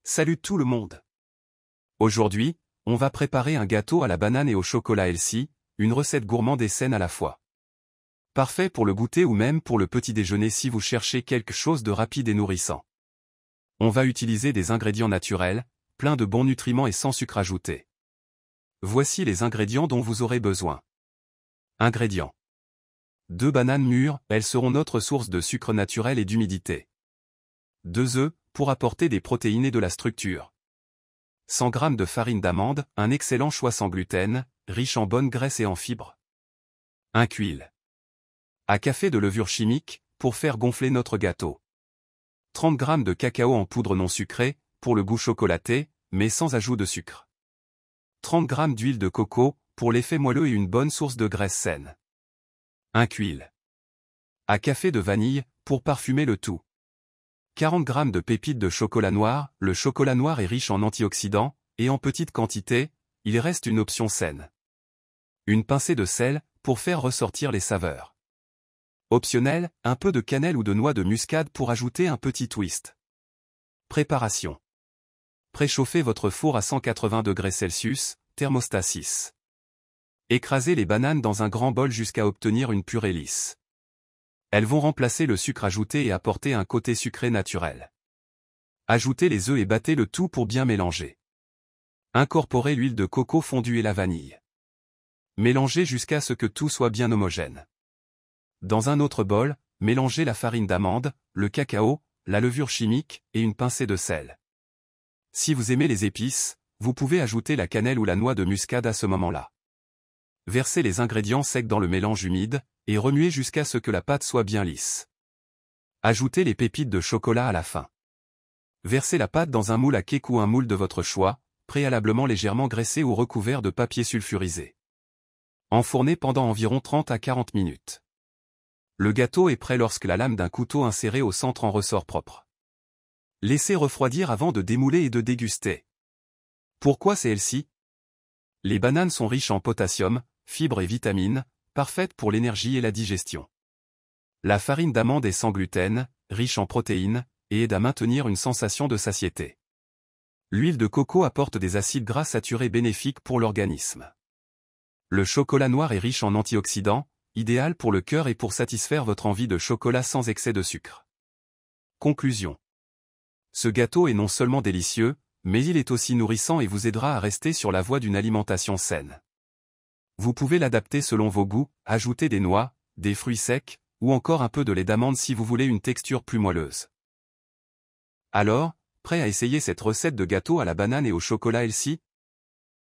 Salut tout le monde! Aujourd'hui, on va préparer un gâteau à la banane et au chocolat healthy, une recette gourmande et saine à la fois. Parfait pour le goûter ou même pour le petit déjeuner si vous cherchez quelque chose de rapide et nourrissant. On va utiliser des ingrédients naturels, pleins de bons nutriments et sans sucre ajouté. Voici les ingrédients dont vous aurez besoin. Ingrédients. 2 bananes mûres, elles seront notre source de sucre naturel et d'humidité. 2 œufs, pour apporter des protéines et de la structure. 100 g de farine d'amande, un excellent choix sans gluten, riche en bonnes graisses et en fibres. 1 cuil à café de levure chimique, pour faire gonfler notre gâteau. 30 g de cacao en poudre non sucrée, pour le goût chocolaté, mais sans ajout de sucre. 30 g d'huile de coco, pour l'effet moelleux et une bonne source de graisse saine. 1 cuil à café de vanille, pour parfumer le tout. 40 g de pépites de chocolat noir, le chocolat noir est riche en antioxydants, et en petite quantité, il reste une option saine. Une pincée de sel, pour faire ressortir les saveurs. Optionnel, un peu de cannelle ou de noix de muscade pour ajouter un petit twist. Préparation. Préchauffez votre four à 180 degrés Celsius, thermostat 6. Écrasez les bananes dans un grand bol jusqu'à obtenir une purée lisse. Elles vont remplacer le sucre ajouté et apporter un côté sucré naturel. Ajoutez les œufs et battez le tout pour bien mélanger. Incorporez l'huile de coco fondue et la vanille. Mélangez jusqu'à ce que tout soit bien homogène. Dans un autre bol, mélangez la farine d'amande, le cacao, la levure chimique et une pincée de sel. Si vous aimez les épices, vous pouvez ajouter la cannelle ou la noix de muscade à ce moment-là. Versez les ingrédients secs dans le mélange humide, et remuez jusqu'à ce que la pâte soit bien lisse. Ajoutez les pépites de chocolat à la fin. Versez la pâte dans un moule à cake ou un moule de votre choix, préalablement légèrement graissé ou recouvert de papier sulfurisé. Enfournez pendant environ 30 à 40 minutes. Le gâteau est prêt lorsque la lame d'un couteau inséré au centre en ressort propre. Laissez refroidir avant de démouler et de déguster. Pourquoi c'est healthy? Les bananes sont riches en potassium, fibres et vitamines, parfaites pour l'énergie et la digestion. La farine d'amande est sans gluten, riche en protéines, et aide à maintenir une sensation de satiété. L'huile de coco apporte des acides gras saturés bénéfiques pour l'organisme. Le chocolat noir est riche en antioxydants, idéal pour le cœur et pour satisfaire votre envie de chocolat sans excès de sucre. Conclusion. Ce gâteau est non seulement délicieux, mais il est aussi nourrissant et vous aidera à rester sur la voie d'une alimentation saine. Vous pouvez l'adapter selon vos goûts, ajouter des noix, des fruits secs, ou encore un peu de lait d'amande si vous voulez une texture plus moelleuse. Alors, prêt à essayer cette recette de gâteau à la banane et au chocolat healthy?